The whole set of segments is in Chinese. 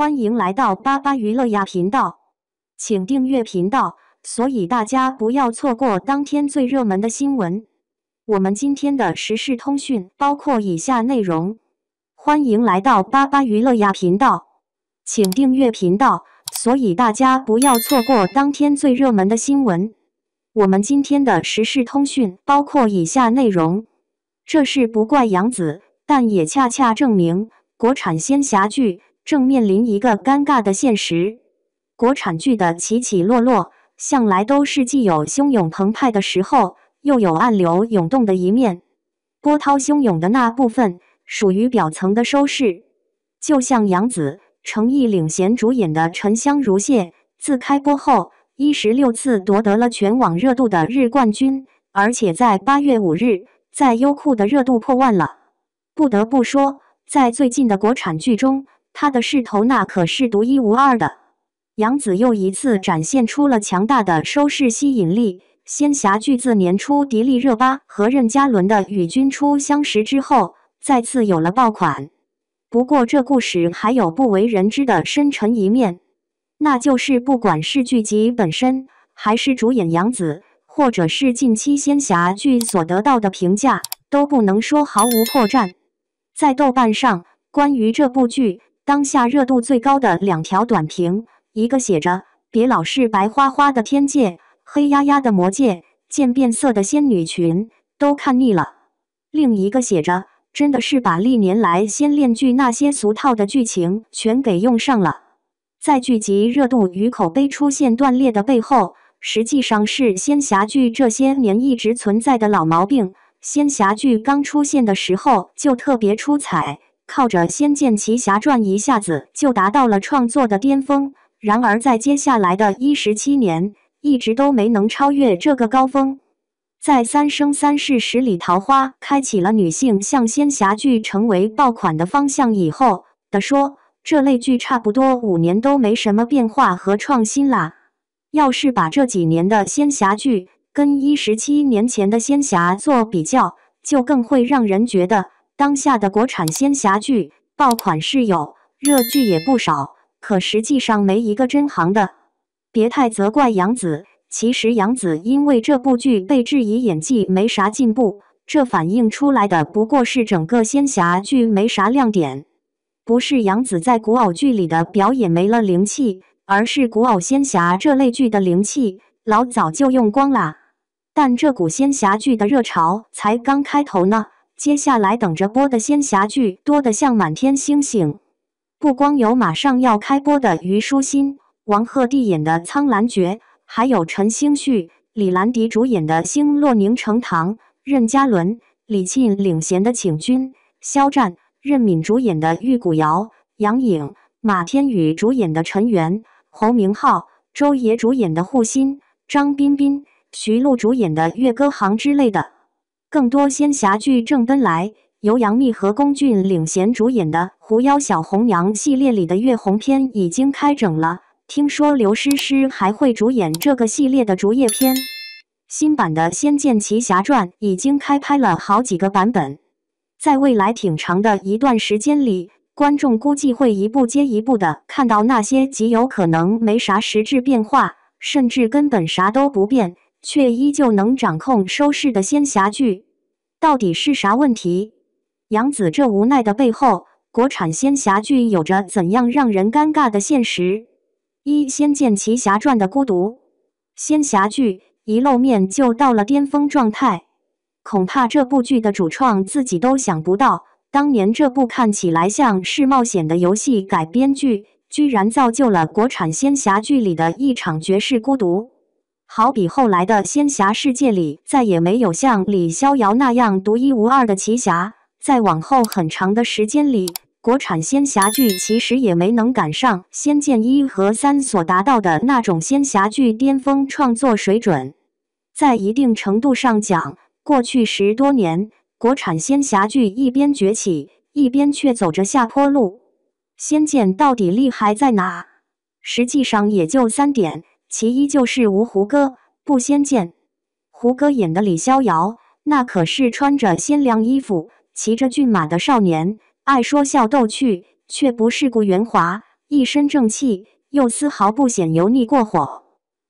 欢迎来到巴巴娱乐呀频道，请订阅频道，所以大家不要错过当天最热门的新闻。我们今天的时事通讯包括以下内容：欢迎来到巴巴娱乐呀频道，请订阅频道，所以大家不要错过当天最热门的新闻。我们今天的时事通讯包括以下内容：这事不怪杨紫，但也恰恰证明国产仙侠剧正面临一个尴尬的现实。国产剧的起起落落，向来都是既有汹涌澎湃的时候，又有暗流涌动的一面。波涛汹涌的那部分，属于表层的收视。就像杨紫、程毅领衔主演的《沉香如屑》，自开播后16次夺得了全网热度的日冠军，而且在8月5日，在优酷的热度破万了。不得不说，在最近的国产剧中，他的势头那可是独一无二的。杨紫又一次展现出了强大的收视吸引力。仙侠剧自年初迪丽热巴和任嘉伦的《与君初相识》之后，再次有了爆款。不过这故事还有不为人知的深沉一面，那就是不管是剧集本身，还是主演杨紫，或者是近期仙侠剧所得到的评价，都不能说毫无破绽。在豆瓣上，关于这部剧当下热度最高的2条短评，一个写着别老是白花花的天界，黑压压的魔界，渐变色的仙女群，都看腻了。另一个写着真的是把历年来仙恋剧那些俗套的剧情全给用上了。在剧集热度与口碑出现断裂的背后，实际上是仙侠剧这些年一直存在的老毛病。仙侠剧刚出现的时候就特别出彩，靠着《仙剑奇侠传》一下子就达到了创作的巅峰。然而在接下来的17年，一直都没能超越这个高峰。在《三生三世十里桃花》开启了女性向仙侠剧成为爆款的方向以后的说，这类剧差不多5年都没什么变化和创新啦。要是把这几年的仙侠剧跟17年前的仙侠做比较，就更会让人觉得当下的国产仙侠剧爆款是有，热剧也不少，可实际上没一个真行的。别太责怪杨紫，其实杨紫因为这部剧被质疑演技没啥进步，这反映出来的不过是整个仙侠剧没啥亮点。不是杨紫在古偶剧里的表演没了灵气，而是古偶仙侠这类剧的灵气老早就用光啦。但这股仙侠剧的热潮才刚开头呢，接下来等着播的仙侠剧多得像满天星星。不光有马上要开播的虞书欣、王鹤棣演的《苍兰诀》，还有陈星旭、李兰迪主演的《星落凝成糖》，任嘉伦、李沁领衔的《请君》，肖战、任敏主演的《玉骨遥》，杨颖、马天宇主演的《尘缘》，侯明昊、周也主演的《护心》，张彬彬、徐璐主演的《月歌行》之类的。更多仙侠剧正奔来，由杨幂和龚俊领衔主演的《狐妖小红娘》系列里的月红篇已经开整了，听说刘诗诗还会主演这个系列的竹叶篇。新版的《仙剑奇侠传》已经开拍了好几个版本，在未来挺长的一段时间里，观众估计会一部接一部的看到那些极有可能没啥实质变化，甚至根本啥都不变，却依旧能掌控收视的仙侠剧。到底是啥问题？杨紫这无奈的背后，国产仙侠剧有着怎样让人尴尬的现实？一、《仙剑奇侠传》的孤独。仙侠剧一露面就到了巅峰状态，恐怕这部剧的主创自己都想不到，当年这部看起来像是冒险的游戏改编剧，居然造就了国产仙侠剧里的一场绝世孤独。好比后来的仙侠世界里再也没有像李逍遥那样独一无二的奇侠，在往后很长的时间里，国产仙侠剧其实也没能赶上《仙剑1》和3所达到的那种仙侠剧巅峰创作水准。在一定程度上讲，过去10多年，国产仙侠剧一边崛起，一边却走着下坡路。仙剑到底厉害在哪？实际上也就3点，其一就是无胡歌，不仙剑。胡歌演的李逍遥，那可是穿着鲜亮衣服，骑着骏马的少年，爱说笑逗趣，却不世故圆滑，一身正气，又丝毫不显油腻过火。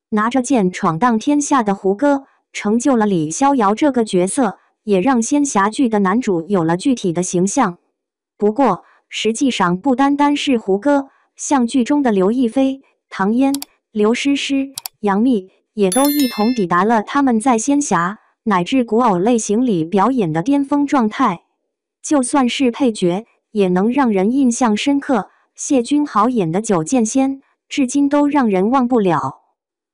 拿着剑闯荡天下的胡歌，成就了李逍遥这个角色，也让仙侠剧的男主有了具体的形象。不过，实际上不单单是胡歌，像剧中的刘亦菲、唐嫣、刘诗诗、杨幂，也都一同抵达了他们在仙侠乃至古偶类型里表演的巅峰状态。就算是配角，也能让人印象深刻。谢君豪演的九剑仙，至今都让人忘不了。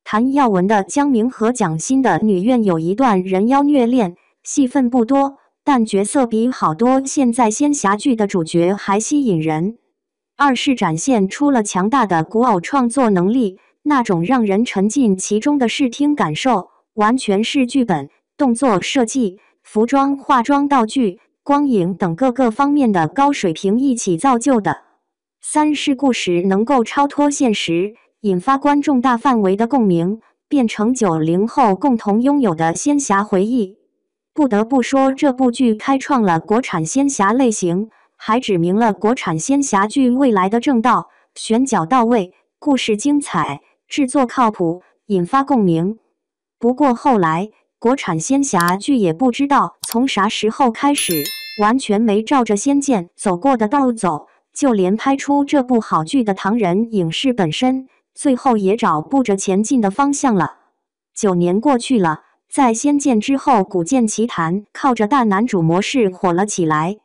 谭耀文的江明和蒋欣的女院有一段人妖虐恋，戏份不多，但角色比好多现在仙侠剧的主角还吸引人。二是展现出了强大的古偶创作能力，那种让人沉浸其中的视听感受，完全是剧本、动作设计、服装、化妆、道具、光影等各个方面的高水平一起造就的。三是故事能够超脱现实，引发观众大范围的共鸣，变成90后共同拥有的仙侠回忆。不得不说，这部剧开创了国产仙侠类型，还指明了国产仙侠剧未来的正道，选角到位，故事精彩，制作靠谱，引发共鸣。不过后来，国产仙侠剧也不知道从啥时候开始，完全没照着仙剑走过的道路走，就连拍出这部好剧的唐人影视本身，最后也找不着前进的方向了。9年过去了，在仙剑之后，古剑奇谭靠着大男主模式火了起来。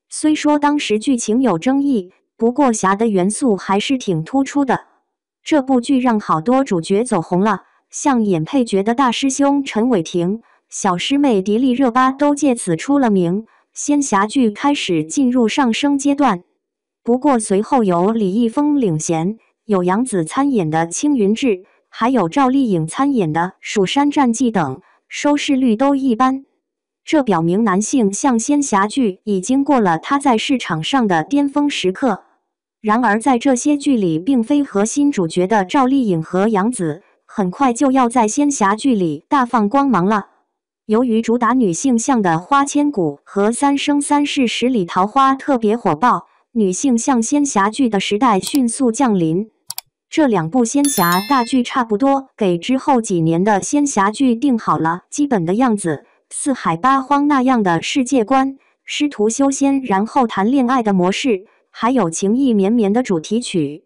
虽说当时剧情有争议，不过侠的元素还是挺突出的。这部剧让好多主角走红了，像演配角的大师兄陈伟霆、小师妹迪丽热巴都借此出了名，仙侠剧开始进入上升阶段。不过随后有李易峰领衔，有杨紫参演的《青云志》，还有赵丽颖参演的《蜀山战记》等，收视率都一般。这表明男性向仙侠剧已经过了它在市场上的巅峰时刻。然而在这些剧里并非核心主角的赵丽颖和杨紫，很快就要在仙侠剧里大放光芒了。由于主打女性向的《花千骨》和《三生三世十里桃花》特别火爆，女性向仙侠剧的时代迅速降临。这两部仙侠大剧差不多给之后几年的仙侠剧定好了基本的样子，四海八荒那样的世界观，师徒修仙然后谈恋爱的模式，还有情意绵绵的主题曲。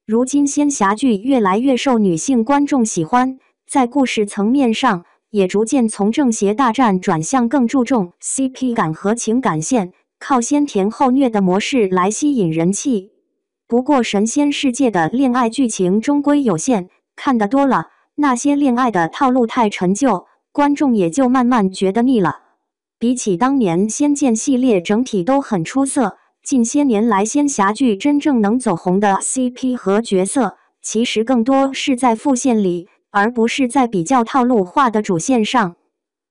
如今仙侠剧越来越受女性观众喜欢，在故事层面上也逐渐从正邪大战转向更注重 CP 感和情感线，靠先甜后虐的模式来吸引人气。不过神仙世界的恋爱剧情终归有限，看得多了，那些恋爱的套路太陈旧，观众也就慢慢觉得腻了。比起当年仙剑系列整体都很出色，近些年来仙侠剧真正能走红的 CP 和角色，其实更多是在副线里，而不是在比较套路化的主线上。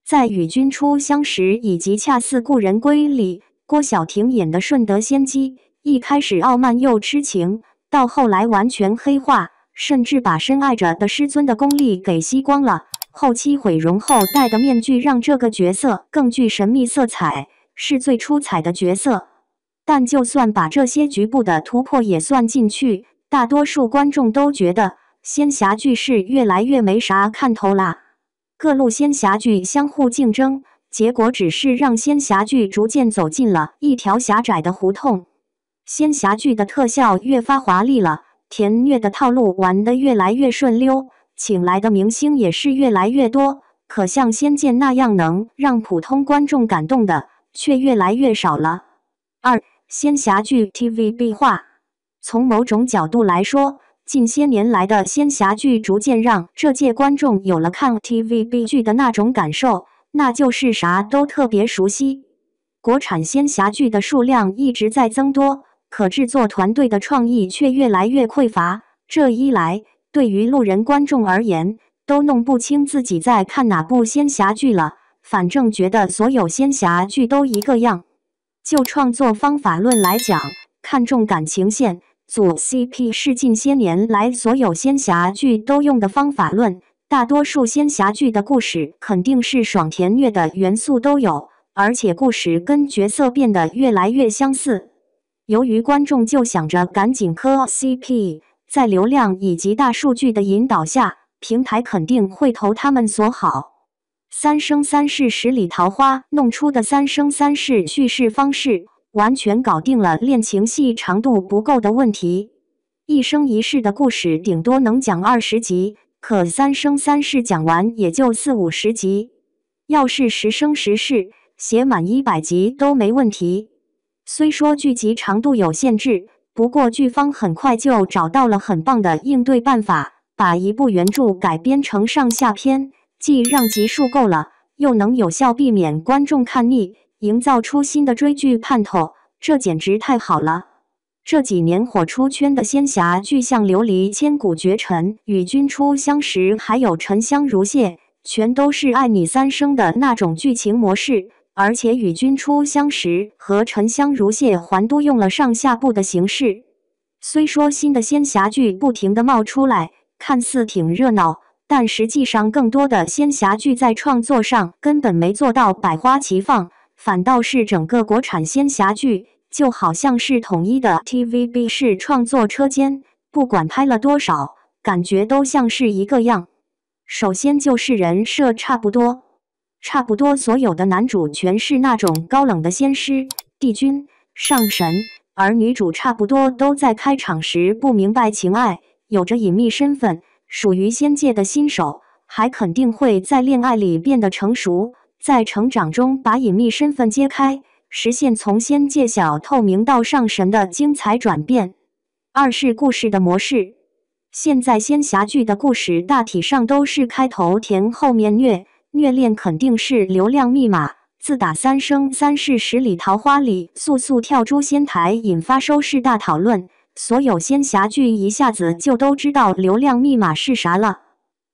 在《与君初相识》以及《恰似故人归》里，郭晓婷演的顺德仙姬，一开始傲慢又痴情，到后来完全黑化，甚至把深爱着的师尊的功力给吸光了。后期毁容后戴的面具让这个角色更具神秘色彩，是最出彩的角色。但就算把这些局部的突破也算进去，大多数观众都觉得仙侠剧是越来越没啥看头啦。各路仙侠剧相互竞争，结果只是让仙侠剧逐渐走进了一条狭窄的胡同。仙侠剧的特效越发华丽了，甜虐的套路玩得越来越顺溜，请来的明星也是越来越多，可像仙剑那样能让普通观众感动的，却越来越少了。二、仙侠剧 TVB 化。从某种角度来说，近些年来的仙侠剧逐渐让这届观众有了看 TVB 剧的那种感受，那就是啥都特别熟悉。国产仙侠剧的数量一直在增多，可制作团队的创意却越来越匮乏。这一来，对于路人观众而言，都弄不清自己在看哪部仙侠剧了，反正觉得所有仙侠剧都一个样。就创作方法论来讲，看重感情线，组 CP 是近些年来所有仙侠剧都用的方法论。大多数仙侠剧的故事肯定是爽甜虐的元素都有，而且故事跟角色变得越来越相似。由于观众就想着赶紧磕 CP， 在流量以及大数据的引导下，平台肯定会投他们所好。三生三世十里桃花弄出的三生三世叙事方式，完全搞定了恋情戏长度不够的问题。一生一世的故事顶多能讲20集，可三生三世讲完也就40-50集。要是10生10世，写满100集都没问题。虽说剧集长度有限制，不过剧方很快就找到了很棒的应对办法，把一部原著改编成上下篇，既让集数够了，又能有效避免观众看腻，营造出新的追剧盼头，这简直太好了。这几年火出圈的仙侠剧，像琉璃千古绝尘、与君初相识，还有沉香如屑，全都是爱你三生的那种剧情模式。而且与君初相识和沉香如屑还都用了上下部的形式。虽说新的仙侠剧不停地冒出来，看似挺热闹，但实际上更多的仙侠剧在创作上根本没做到百花齐放，反倒是整个国产仙侠剧就好像是统一的 TVB 式创作车间，不管拍了多少，感觉都像是一个样。首先就是人设差不多所有的男主全是那种高冷的仙师、帝君、上神，而女主差不多都在开场时不明白情爱，有着隐秘身份，属于仙界的新手，还肯定会在恋爱里变得成熟，在成长中把隐秘身份揭开，实现从仙界小透明到上神的精彩转变。二是故事的模式，现在仙侠剧的故事大体上都是开头甜后面虐恋肯定是流量密码，自打三生三世十里桃花里速速跳出仙台引发收视大讨论，所有仙侠剧一下子就都知道流量密码是啥了。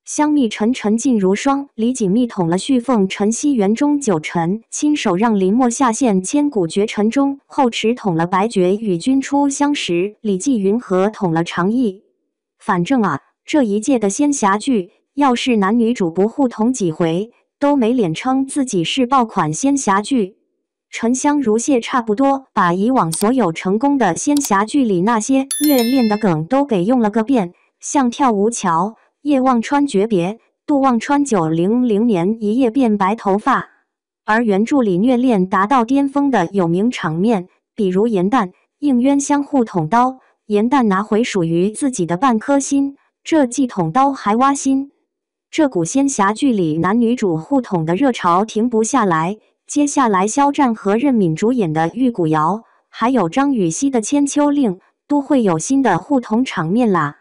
香蜜沉沉烬如霜，李锦觅捅了续凤沉溪园中九沉，亲手让林墨下陷千古绝尘中，后池捅了白绝与君初相识，李继云和捅了长意。反正啊，这一届的仙侠剧，要是男女主不互捅几回，都没脸称自己是爆款仙侠剧。沉香如屑差不多把以往所有成功的仙侠剧里那些虐恋的梗都给用了个遍，像跳吴桥、叶望川诀别、杜望川900年一夜变白头发。而原著里虐恋达到巅峰的有名场面，比如颜旦、应渊相互捅刀，颜旦拿回属于自己的半颗心，这既捅刀还挖心。这股仙侠剧里男女主互捅的热潮停不下来，接下来肖战和任敏主演的《玉骨遥》，还有张雨绮的《千秋令》，都会有新的互捅场面啦。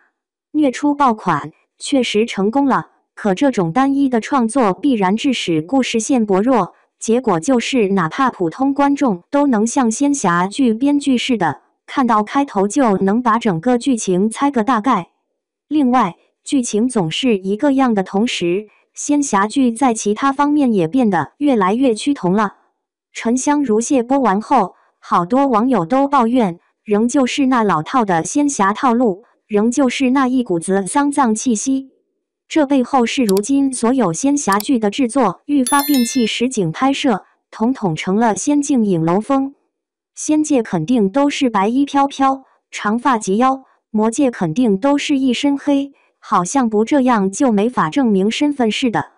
虐出爆款，确实成功了，可这种单一的创作必然致使故事线薄弱，结果就是哪怕普通观众都能像仙侠剧编剧似的，看到开头就能把整个剧情猜个大概。另外，剧情总是一个样的同时，仙侠剧在其他方面也变得越来越趋同了。沉香如屑播完后，好多网友都抱怨，仍旧是那老套的仙侠套路，仍旧是那一股子丧葬气息。这背后是如今所有仙侠剧的制作愈发摒弃实景拍摄，统统成了仙境影楼风。仙界肯定都是白衣飘飘，长发及腰，魔界肯定都是一身黑，好像不这样就没法证明身份似的。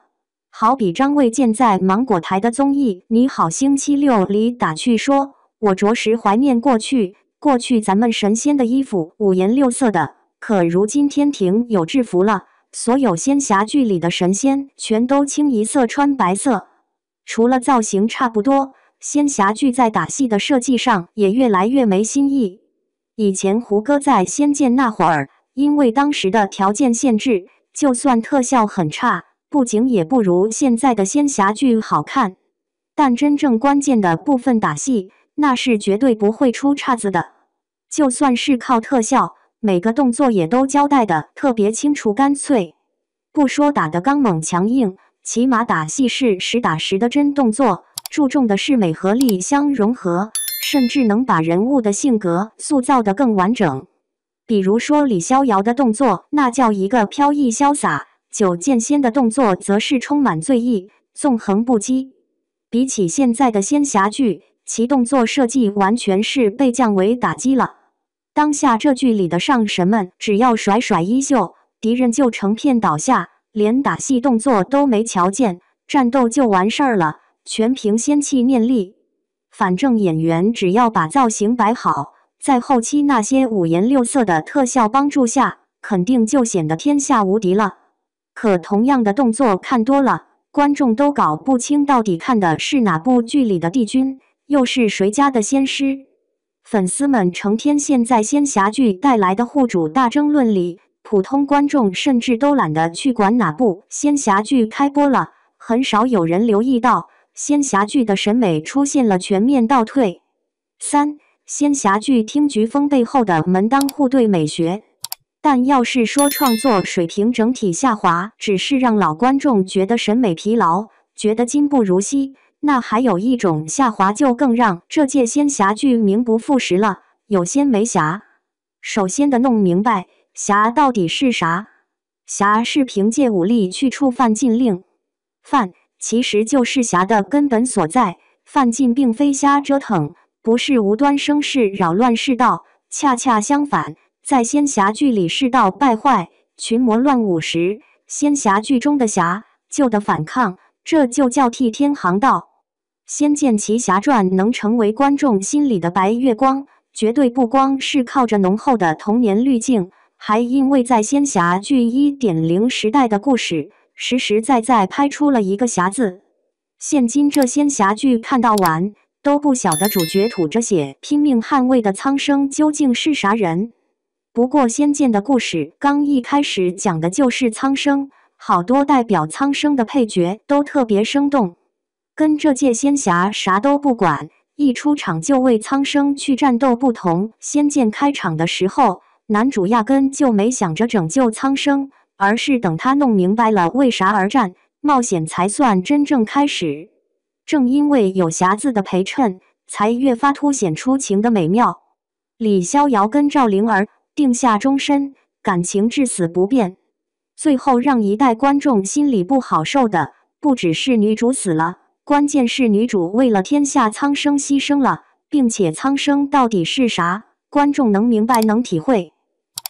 好比张卫健在芒果台的综艺《你好星期六》里打趣说，我着实怀念过去咱们神仙的衣服五颜六色的，可如今天庭有制服了，所有仙侠剧里的神仙全都清一色穿白色。除了造型差不多，仙侠剧在打戏的设计上也越来越没新意。以前胡歌在《仙剑》那会儿，因为当时的条件限制，就算特效很差，布景也不如现在的仙侠剧好看。但真正关键的部分打戏，那是绝对不会出岔子的。就算是靠特效，每个动作也都交代的特别清楚干脆。不说打得刚猛强硬，起码打戏是实打实的真动作，注重的是美和力相融合，甚至能把人物的性格塑造得更完整。比如说李逍遥的动作，那叫一个飘逸潇洒；九剑仙的动作则是充满醉意，纵横不羁。比起现在的仙侠剧，其动作设计完全是被降维打击了。当下这剧里的上神们只要甩甩衣袖，敌人就成片倒下，连打戏动作都没瞧见，战斗就完事儿了，全凭仙气念力。反正演员只要把造型摆好，在后期那些五颜六色的特效帮助下，肯定就显得天下无敌了。可同样的动作看多了，观众都搞不清到底看的是哪部剧里的帝君，又是谁家的仙师。粉丝们成天陷在仙侠剧带来的户主大争论里，普通观众甚至都懒得去管哪部仙侠剧开播了，很少有人留意到仙侠剧的审美出现了全面倒退。3. 仙侠剧听菊风背后的门当户对美学。但要是说创作水平整体下滑，只是让老观众觉得审美疲劳，觉得今不如昔，那还有一种下滑就更让这届仙侠剧名不副实了，有仙没侠。首先的弄明白侠到底是啥。侠是凭借武力去触犯禁令，犯其实就是侠的根本所在，犯禁并非瞎折腾，不是无端生事扰乱世道，恰恰相反，在仙侠剧里世道败坏、群魔乱舞时，仙侠剧中的侠就得反抗，这就叫替天行道。《仙剑奇侠传》能成为观众心里的白月光，绝对不光是靠着浓厚的童年滤镜，还因为在仙侠剧 1.0 时代的故事，实实在在拍出了一个侠字。现今这仙侠剧看到完，都不晓得主角吐着血拼命捍卫的苍生究竟是啥人。不过仙剑的故事刚一开始讲的就是苍生，好多代表苍生的配角都特别生动。跟这届仙侠啥都不管，一出场就为苍生去战斗不同，仙剑开场的时候，男主压根就没想着拯救苍生，而是等他弄明白了为啥而战，冒险才算真正开始。正因为有侠字的陪衬，才越发凸显出情的美妙。李逍遥跟赵灵儿定下终身，感情至死不变。最后让一代观众心里不好受的，不只是女主死了，关键是女主为了天下苍生牺牲了，并且苍生到底是啥，观众能明白能体会。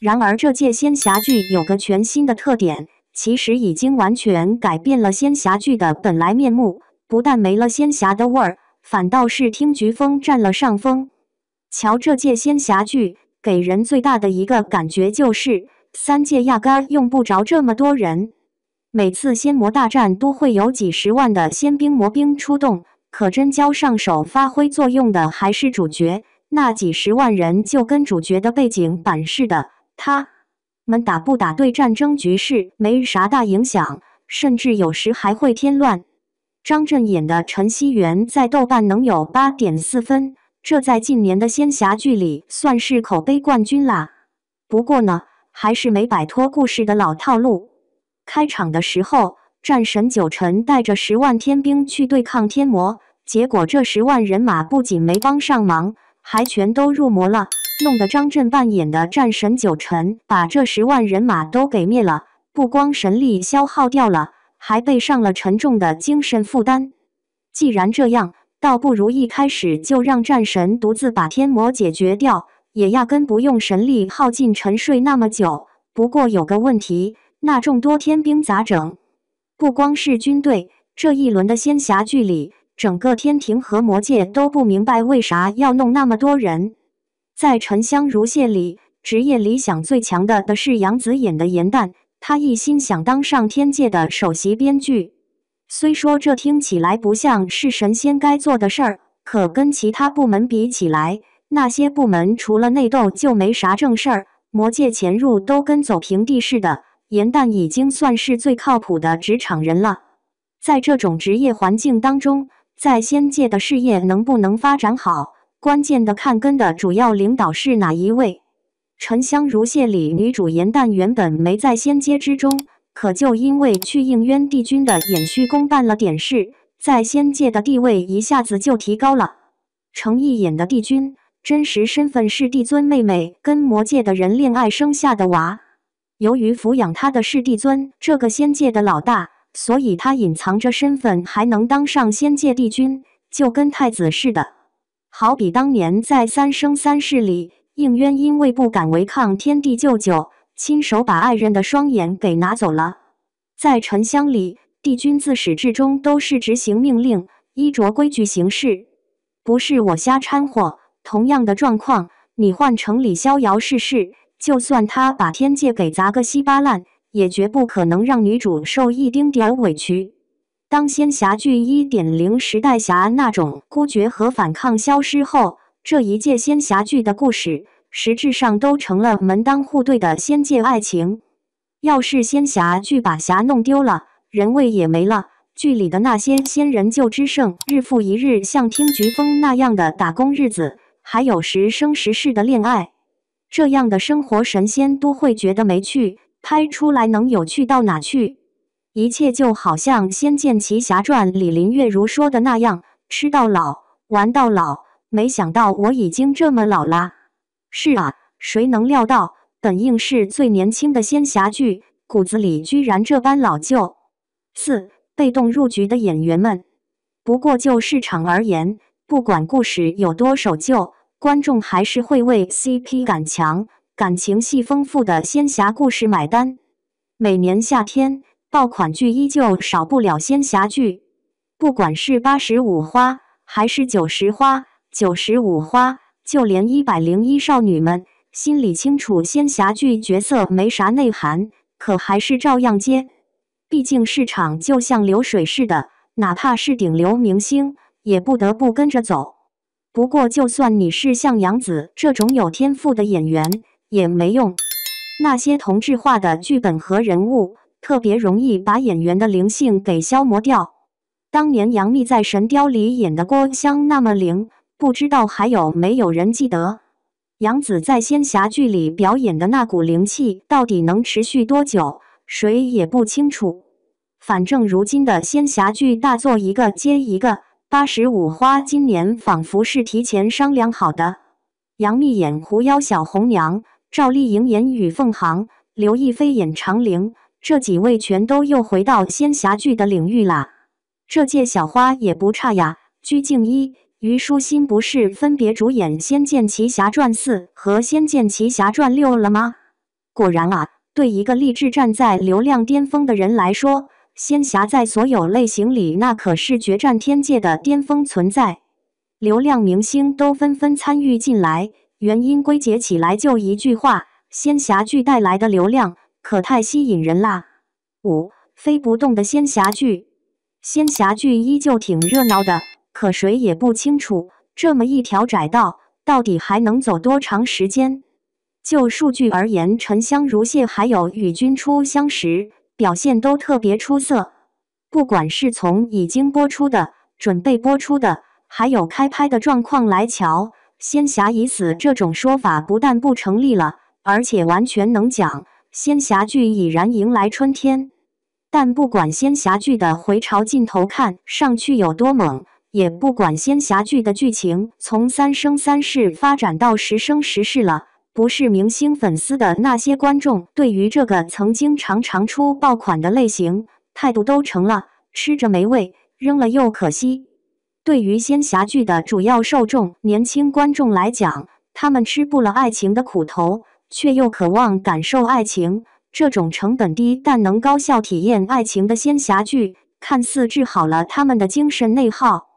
然而这届仙侠剧有个全新的特点，其实已经完全改变了仙侠剧的本来面目，不但没了仙侠的味儿，反倒是听菊风占了上风。瞧这届仙侠剧，给人最大的一个感觉就是三界压根儿用不着这么多人。每次仙魔大战都会有几十万的仙兵魔兵出动，可真交上手发挥作用的还是主角，那几十万人就跟主角的背景板似的，他们打不打对战争局势没啥大影响，甚至有时还会添乱。张震演的陈希元在豆瓣能有 8.4 分，这在近年的仙侠剧里算是口碑冠军啦。不过呢，还是没摆脱故事的老套路。开场的时候，战神九成带着10万天兵去对抗天魔，结果这10万人马不仅没帮上忙，还全都入魔了，弄得张震扮演的战神九成把这10万人马都给灭了，不光神力消耗掉了，还背上了沉重的精神负担。既然这样，倒不如一开始就让战神独自把天魔解决掉，也压根不用神力耗尽沉睡那么久。不过有个问题，那众多天兵咋整？不光是军队，这一轮的仙侠剧里，整个天庭和魔界都不明白为啥要弄那么多人。在沉香如屑里，职业理想最强的是杨紫演的严旦，他一心想当上天界的首席编剧。虽说这听起来不像是神仙该做的事儿，可跟其他部门比起来，那些部门除了内斗就没啥正事儿，魔界潜入都跟走平地似的，严旦已经算是最靠谱的职场人了。在这种职业环境当中，在仙界的事业能不能发展好，关键的看跟的主要领导是哪一位。沉香如屑里女主严旦原本没在仙阶之中，可就因为去应渊帝君的衍虚宫办了点事，在仙界的地位一下子就提高了。程毅演的帝君，真实身份是帝尊妹妹跟魔界的人恋爱生下的娃。由于抚养他的是帝尊这个仙界的老大，所以他隐藏着身份还能当上仙界帝君，就跟太子似的。好比当年在《三生三世》里，应渊因为不敢违抗天地舅舅，亲手把爱人的双眼给拿走了。在沉香里，帝君自始至终都是执行命令，依着规矩行事，不是我瞎掺和。同样的状况，你换成李逍遥试试，就算他把天界给砸个稀巴烂，也绝不可能让女主受一丁点儿委屈。当仙侠剧1.0时代侠那种孤绝和反抗消失后，这一届仙侠剧的故事实质上都成了门当户对的仙界爱情。要是仙侠剧把侠弄丢了，人味也没了，剧里的那些仙人就只剩日复一日像听菊风那样的打工日子，还有时生时世的恋爱，这样的生活神仙都会觉得没趣，拍出来能有趣到哪去？一切就好像《仙剑奇侠传》里林月如说的那样，吃到老，玩到老。没想到我已经这么老啦。是啊，谁能料到，本应是最年轻的仙侠剧，骨子里居然这般老旧。4. 被动入局的演员们。不过就市场而言，不管故事有多守旧，观众还是会为 CP 感强、感情戏丰富的仙侠故事买单。每年夏天，爆款剧依旧少不了仙侠剧，不管是85花还是90花、95花，就连101少女们心里清楚仙侠剧角色没啥内涵，可还是照样接。毕竟市场就像流水似的，哪怕是顶流明星，也不得不跟着走。不过就算你是像杨紫这种有天赋的演员，也没用。那些同质化的剧本和人物，特别容易把演员的灵性给消磨掉。当年杨幂在《神雕》里演的郭襄那么灵，不知道还有没有人记得？杨紫在仙侠剧里表演的那股灵气，到底能持续多久，谁也不清楚。反正如今的仙侠剧大作一个接一个，85花今年仿佛是提前商量好的。杨幂演狐妖小红娘，赵丽颖演雨凤行，刘亦菲演长玲，这几位全都又回到仙侠剧的领域啦。这届小花也不差呀，鞠婧祎、虞书欣不是分别主演《仙剑奇侠传4》和《仙剑奇侠传6》了吗？果然啊，对一个立志站在流量巅峰的人来说，仙侠在所有类型里那可是决战天界的巅峰存在。流量明星都纷纷参与进来，原因归结起来就一句话：仙侠剧带来的流量可太吸引人啦。5. 飞不动的仙侠剧。仙侠剧依旧挺热闹的，可谁也不清楚，这么一条窄道，到底还能走多长时间？就数据而言，沉香如屑还有与君初相识表现都特别出色。不管是从已经播出的、准备播出的，还有开拍的状况来瞧，仙侠已死这种说法不但不成立了，而且完全能讲仙侠剧已然迎来春天。但不管仙侠剧的回潮镜头看上去有多猛，也不管仙侠剧的剧情从三生三世发展到十生十世了，不是明星粉丝的那些观众对于这个曾经常常出爆款的类型，态度都成了吃着没味，扔了又可惜。对于仙侠剧的主要受众年轻观众来讲，他们吃不了爱情的苦头，却又渴望感受爱情。这种成本低但能高效体验爱情的仙侠剧，看似治好了他们的精神内耗。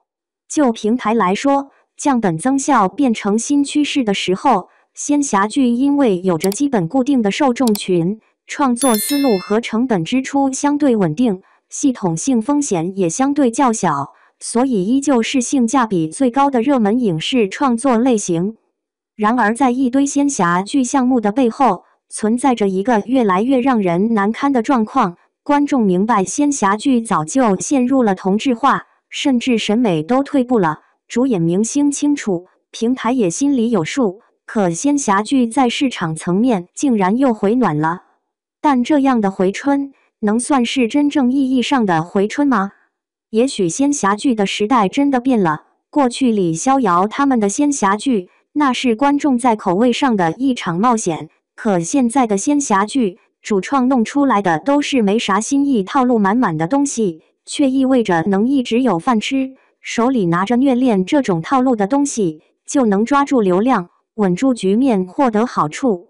就平台来说，降本增效变成新趋势的时候，仙侠剧因为有着基本固定的受众群，创作思路和成本支出相对稳定，系统性风险也相对较小，所以依旧是性价比最高的热门影视创作类型。然而在一堆仙侠剧项目的背后，存在着一个越来越让人难堪的状况，观众明白仙侠剧早就陷入了同质化，甚至审美都退步了，主演明星清楚，平台也心里有数，可仙侠剧在市场层面竟然又回暖了。但这样的回春，能算是真正意义上的回春吗？也许仙侠剧的时代真的变了，过去李逍遥他们的仙侠剧，那是观众在口味上的一场冒险。可现在的仙侠剧，主创弄出来的都是没啥新意、套路满满的东西，却意味着能一直有饭吃，手里拿着虐恋这种套路的东西，就能抓住流量，稳住局面，获得好处。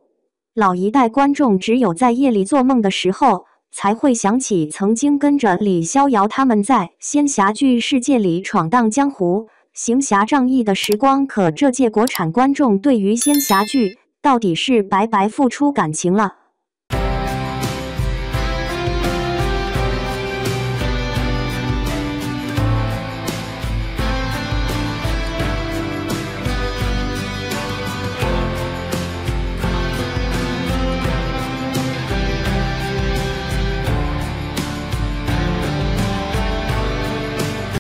老一代观众只有在夜里做梦的时候，才会想起曾经跟着李逍遥他们在仙侠剧世界里闯荡江湖、行侠仗义的时光。可这届国产观众对于仙侠剧到底是白白付出感情了，